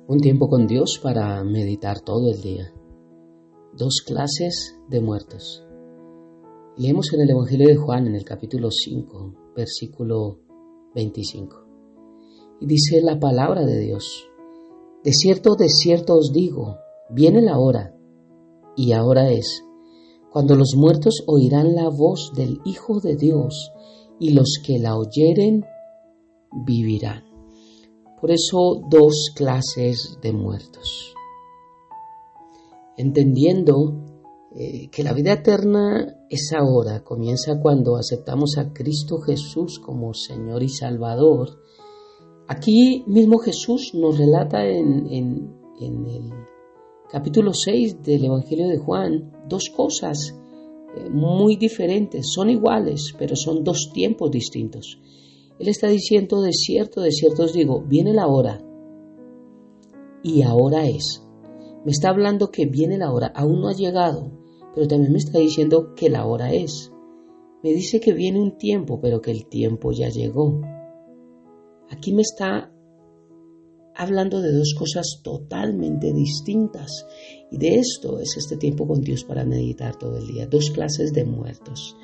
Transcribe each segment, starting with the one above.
Un tiempo con Dios para meditar todo el día. 2 clases de muertos. Leemos en el Evangelio de Juan, en el capítulo 5, versículo 25. Y dice la palabra de Dios: de cierto os digo, viene la hora, y ahora es, cuando los muertos oirán la voz del Hijo de Dios, y los que la oyeren vivirán. Por eso 2 clases de muertos. Entendiendo que la vida eterna es ahora, comienza cuando aceptamos a Cristo Jesús como Señor y Salvador. Aquí mismo Jesús nos relata en el capítulo 6 del Evangelio de Juan 2 cosas muy diferentes, son iguales, pero son 2 tiempos distintos. Él está diciendo, de cierto os digo, viene la hora, y ahora es. Me está hablando que viene la hora, aún no ha llegado, pero también me está diciendo que la hora es. Me dice que viene un tiempo, pero que el tiempo ya llegó. Aquí me está hablando de 2 cosas totalmente distintas, y de esto es este tiempo con Dios para meditar todo el día. 2 clases de muertos.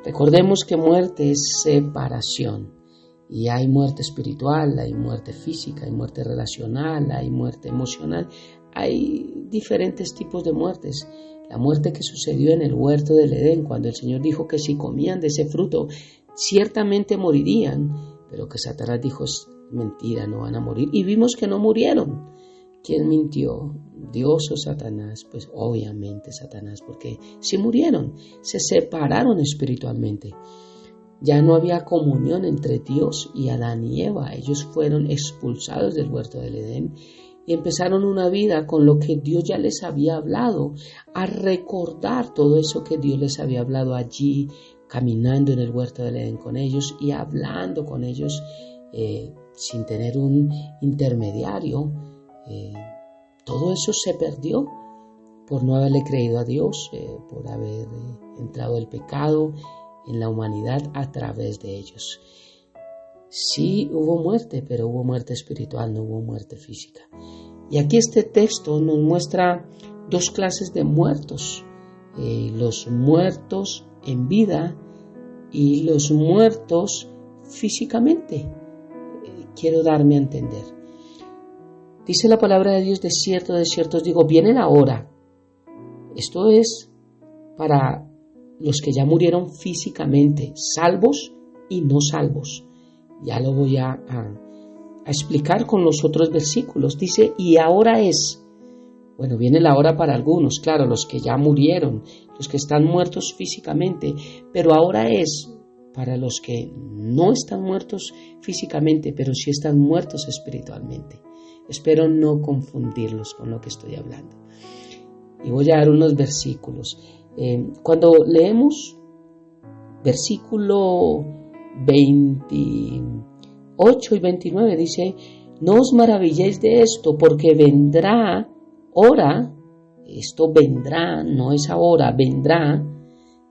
Recordemos que muerte es separación. Y hay muerte espiritual, hay muerte física, hay muerte relacional, hay muerte emocional. Hay diferentes tipos de muertes. La muerte que sucedió en el huerto del Edén, cuando el Señor dijo que si comían de ese fruto, ciertamente morirían, pero que Satanás dijo, es mentira, no van a morir. Y vimos que no murieron. ¿Quién mintió? ¿Dios o Satanás? Pues obviamente Satanás, porque sí murieron, se separaron espiritualmente. Ya no había comunión entre Dios y Adán y Eva. Ellos fueron expulsados del huerto del Edén y empezaron una vida con lo que Dios ya les había hablado, a recordar todo eso que Dios les había hablado allí, caminando en el huerto del Edén con ellos y hablando con ellos sin tener un intermediario. Todo eso se perdió por no haberle creído a Dios, por haber entrado el pecado en la humanidad a través de ellos. Sí hubo muerte, pero hubo muerte espiritual, no hubo muerte física. Y aquí este texto nos muestra 2 clases de muertos. Los muertos en vida y los muertos físicamente. Quiero darme a entender. Dice la palabra de Dios, de cierto os digo, viene la hora. Esto es para los que ya murieron físicamente, salvos y no salvos. Ya lo voy a explicar con los otros versículos. Dice, y ahora es. Bueno, viene la hora para algunos, claro, los que ya murieron, los que están muertos físicamente, pero ahora es para los que no están muertos físicamente, pero sí están muertos espiritualmente. Espero no confundirlos con lo que estoy hablando. Y voy a dar unos versículos. Cuando leemos versículo 28 y 29 dice, no os maravilléis de esto, porque vendrá hora, esto vendrá, no es ahora, vendrá,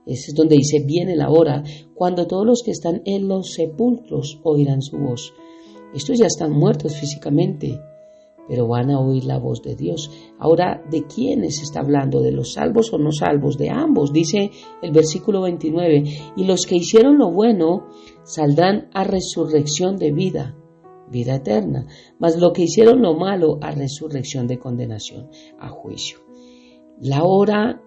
ese es donde dice viene la hora, cuando todos los que están en los sepulcros oirán su voz. Estos ya están muertos físicamente, pero van a oír la voz de Dios. Ahora, ¿de quiénes está hablando? ¿De los salvos o no salvos? De ambos, dice el versículo 29. Y los que hicieron lo bueno saldrán a resurrección de vida, vida eterna. Mas los que hicieron lo malo a resurrección de condenación, a juicio. La hora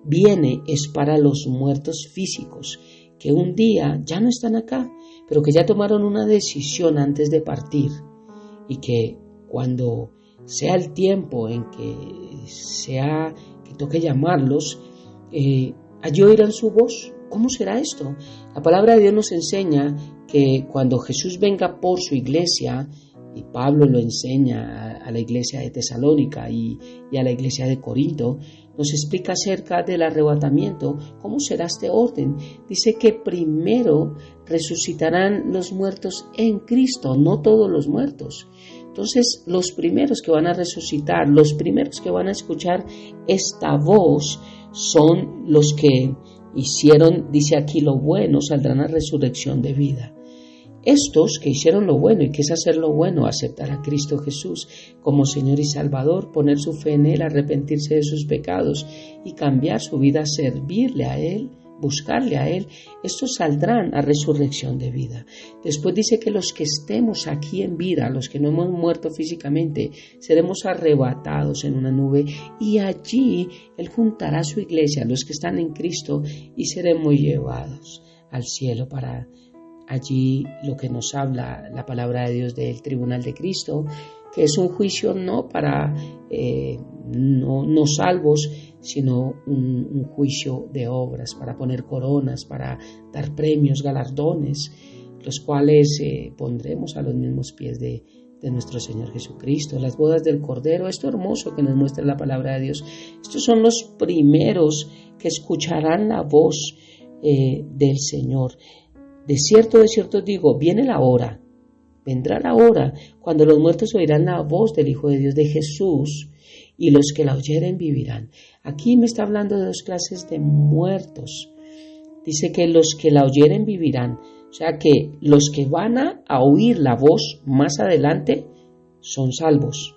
viene es para los muertos físicos, que un día ya no están acá, pero que ya tomaron una decisión antes de partir y que cuando sea el tiempo en que toque llamarlos, allí oirán su voz. ¿Cómo será esto? La palabra de Dios nos enseña que cuando Jesús venga por su iglesia, y Pablo lo enseña a la iglesia de Tesalónica y a la iglesia de Corinto, nos explica acerca del arrebatamiento, cómo será este orden. Dice que primero resucitarán los muertos en Cristo, no todos los muertos. Entonces, los primeros que van a resucitar, los primeros que van a escuchar esta voz son los que hicieron, dice aquí, lo bueno, saldrán a resurrección de vida. Estos que hicieron lo bueno, ¿y qué es hacer lo bueno? Aceptar a Cristo Jesús como Señor y Salvador, poner su fe en Él, arrepentirse de sus pecados y cambiar su vida, servirle a Él, buscarle a Él. Estos saldrán a resurrección de vida. Después dice que los que estemos aquí en vida, los que no hemos muerto físicamente, seremos arrebatados en una nube y allí Él juntará a su iglesia, los que están en Cristo, y seremos llevados al cielo para allí lo que nos habla la palabra de Dios del tribunal de Cristo, que es un juicio no para no salvos, sino un juicio de obras, para poner coronas, para dar premios, galardones, los cuales pondremos a los mismos pies de nuestro Señor Jesucristo. Las bodas del Cordero, esto hermoso que nos muestra la palabra de Dios. Estos son los primeros que escucharán la voz del Señor. De cierto digo, viene la hora, vendrá la hora, cuando los muertos oirán la voz del Hijo de Dios, de Jesús, y los que la oyeren vivirán. Aquí me está hablando de dos clases de muertos. Dice que los que la oyeren vivirán, o sea que los que van a oír la voz más adelante son salvos,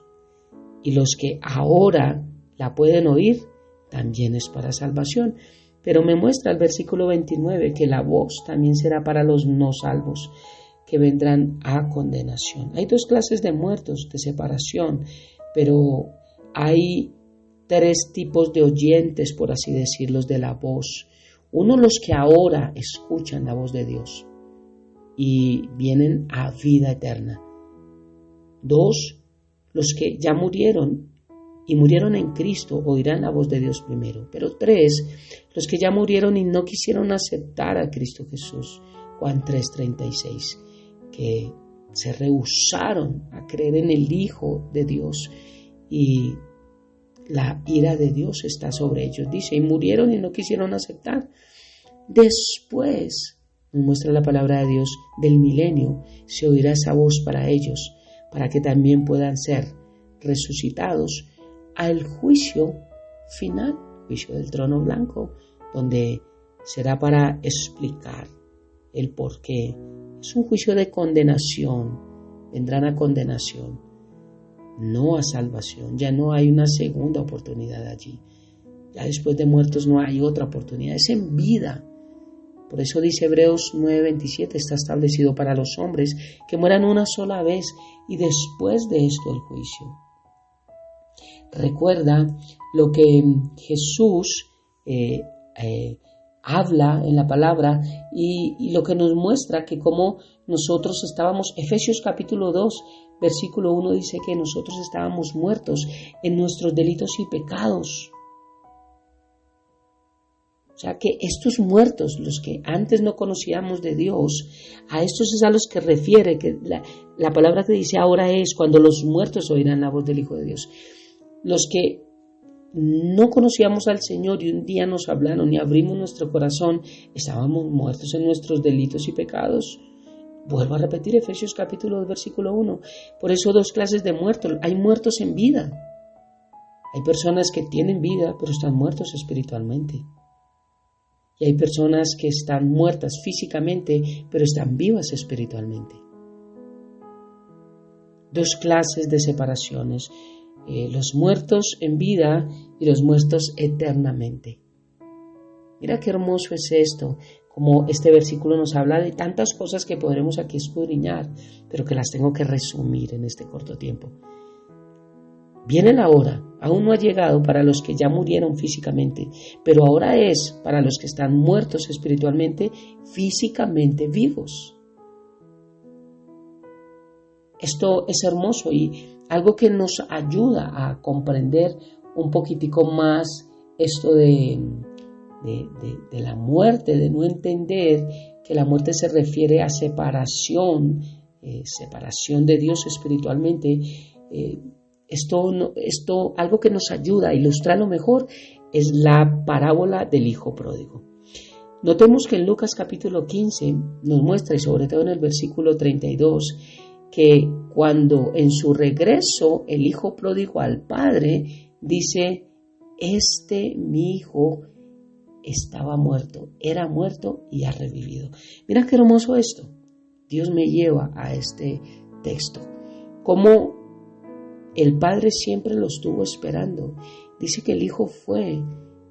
y los que ahora la pueden oír también es para salvación. Pero me muestra el versículo 29 que la voz también será para los no salvos, que vendrán a condenación. Hay dos clases de muertos, de separación, pero hay tres tipos de oyentes, por así decirlo, de la voz. Uno, los que ahora escuchan la voz de Dios y vienen a vida eterna. Dos, los que ya murieron y murieron en Cristo, oirán la voz de Dios primero. Pero tres, los que ya murieron y no quisieron aceptar a Cristo Jesús. Juan 3:36, que se rehusaron a creer en el Hijo de Dios y la ira de Dios está sobre ellos. Dice, y murieron y no quisieron aceptar. Después, nos muestra la palabra de Dios, del milenio, se oirá esa voz para ellos, para que también puedan ser resucitados al juicio final, juicio del trono blanco, donde será para explicar el porqué. Es un juicio de condenación, vendrán a condenación, no a salvación. Ya no hay una segunda oportunidad allí. Ya después de muertos no hay otra oportunidad, es en vida. Por eso dice Hebreos 9:27, está establecido para los hombres que mueran una sola vez y después de esto el juicio. Recuerda lo que Jesús habla en la palabra y lo que nos muestra que como nosotros estábamos, Efesios capítulo 2, versículo 1 dice que nosotros estábamos muertos en nuestros delitos y pecados. O sea que estos muertos, los que antes no conocíamos de Dios, a estos es a los que refiere, que la palabra que dice ahora es cuando los muertos oirán la voz del Hijo de Dios. Los que no conocíamos al Señor y un día nos hablaron y abrimos nuestro corazón, estábamos muertos en nuestros delitos y pecados. Vuelvo a repetir Efesios capítulo 2, versículo 1. Por eso dos clases de muertos. Hay muertos en vida. Hay personas que tienen vida pero están muertos espiritualmente. Y hay personas que están muertas físicamente pero están vivas espiritualmente. Dos clases de separaciones. Los muertos en vida y los muertos eternamente. Mira qué hermoso es esto, como este versículo nos habla de tantas cosas que podremos aquí escudriñar, pero que las tengo que resumir en este corto tiempo. Viene la hora, aún no ha llegado para los que ya murieron físicamente, pero ahora es para los que están muertos espiritualmente, físicamente vivos. Esto es hermoso y algo que nos ayuda a comprender un poquitico más esto de la muerte, de no entender que la muerte se refiere a separación de Dios espiritualmente. Esto, algo que nos ayuda a ilustrarlo mejor es la parábola del hijo pródigo. Notemos que en Lucas capítulo 15 nos muestra, y sobre todo en el versículo 32, que cuando en su regreso el hijo pródigo al padre dice, mi hijo estaba muerto, era muerto y ha revivido. Mira qué hermoso esto. Dios me lleva a este texto. Como el Padre siempre lo estuvo esperando. Dice que el Hijo fue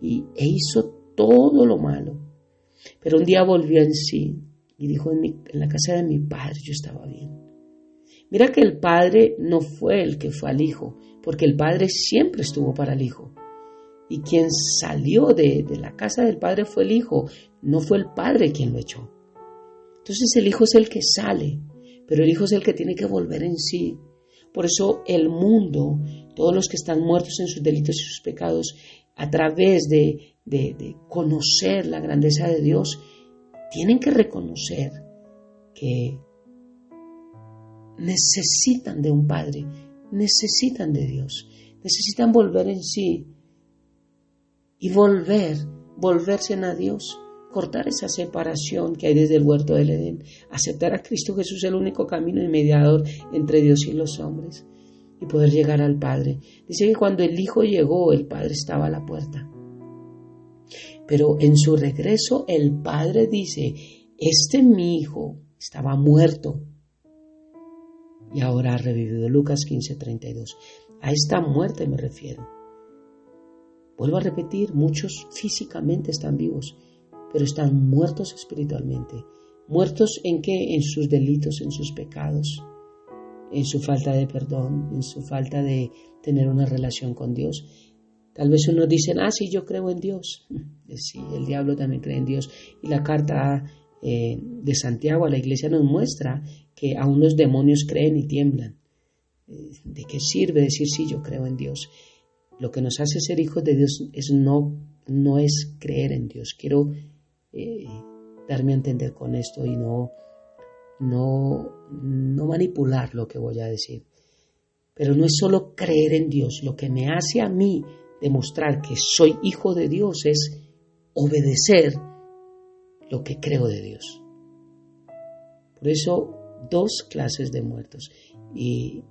e hizo todo lo malo. Pero un día volvió en sí y dijo, en la casa de mi Padre yo estaba bien. Mira que el Padre no fue el que fue al Hijo, porque el Padre siempre estuvo para el Hijo. Y quien salió de la casa del Padre fue el Hijo, no fue el Padre quien lo echó. Entonces el Hijo es el que sale, pero el Hijo es el que tiene que volver en sí. Por eso el mundo, todos los que están muertos en sus delitos y sus pecados, a través de conocer la grandeza de Dios, tienen que reconocer que necesitan de un Padre, necesitan de Dios, necesitan volver en sí y volverse a Dios, cortar esa separación que hay desde el huerto del Edén, aceptar a Cristo Jesús el único camino y mediador entre Dios y los hombres y poder llegar al Padre. Dice que cuando el Hijo llegó, el Padre estaba a la puerta. Pero en su regreso el Padre dice, mi Hijo estaba muerto y ahora ha revivido. Lucas 15:32. A esta muerte me refiero. Vuelvo a repetir, muchos físicamente están vivos, pero están muertos espiritualmente. ¿Muertos en qué? En sus delitos, en sus pecados, en su falta de perdón, en su falta de tener una relación con Dios. Tal vez unos dicen, sí, yo creo en Dios. Sí, el diablo también cree en Dios. Y la carta de Santiago a la iglesia nos muestra que aún los demonios creen y tiemblan. ¿De qué sirve decir sí, yo creo en Dios? Lo que nos hace ser hijos de Dios no es creer en Dios. Quiero darme a entender con esto y no manipular lo que voy a decir. Pero no es solo creer en Dios. Lo que me hace a mí demostrar que soy hijo de Dios es obedecer lo que creo de Dios. Por eso, 2 clases de muertos. Y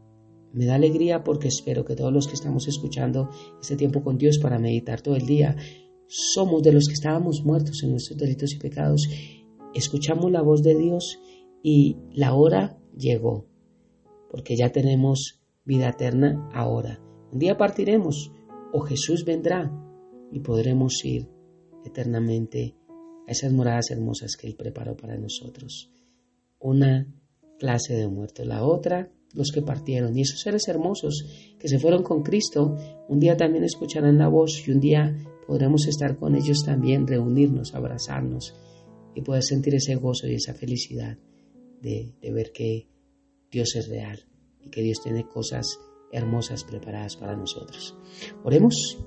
me da alegría porque espero que todos los que estamos escuchando este tiempo con Dios para meditar todo el día, somos de los que estábamos muertos en nuestros delitos y pecados. Escuchamos la voz de Dios y la hora llegó, porque ya tenemos vida eterna ahora. Un día partiremos o Jesús vendrá y podremos ir eternamente a esas moradas hermosas que Él preparó para nosotros. Una clase de muertos. La otra, los que partieron. Y esos seres hermosos que se fueron con Cristo, un día también escucharán la voz y un día podremos estar con ellos también, reunirnos, abrazarnos y poder sentir ese gozo y esa felicidad de ver que Dios es real y que Dios tiene cosas hermosas preparadas para nosotros. Oremos.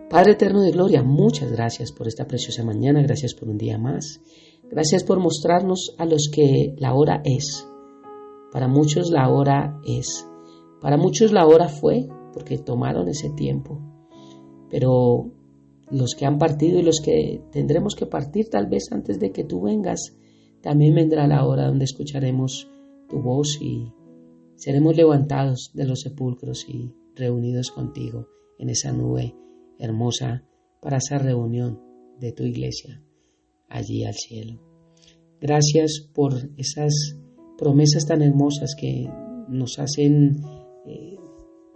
Padre eterno de gloria, muchas gracias por esta preciosa mañana, gracias por un día más, gracias por mostrarnos a los que la hora es. Para muchos la hora es, para muchos la hora fue, porque tomaron ese tiempo, pero los que han partido y los que tendremos que partir tal vez antes de que tú vengas, también vendrá la hora donde escucharemos tu voz y seremos levantados de los sepulcros y reunidos contigo en esa nube hermosa para esa reunión de tu iglesia allí al cielo. Gracias por esas promesas tan hermosas que nos hacen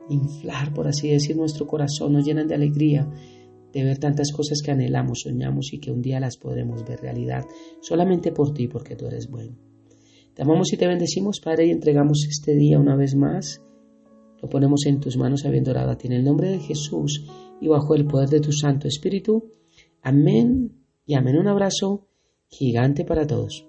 inflar, por así decir, nuestro corazón, nos llenan de alegría de ver tantas cosas que anhelamos, soñamos y que un día las podremos ver realidad solamente por ti, porque tú eres bueno. Te amamos y te bendecimos, Padre, y entregamos este día una vez más. Lo ponemos en tus manos habiendo orado a ti en el nombre de Jesús y bajo el poder de tu Santo Espíritu. Amén y amén. Un abrazo gigante para todos.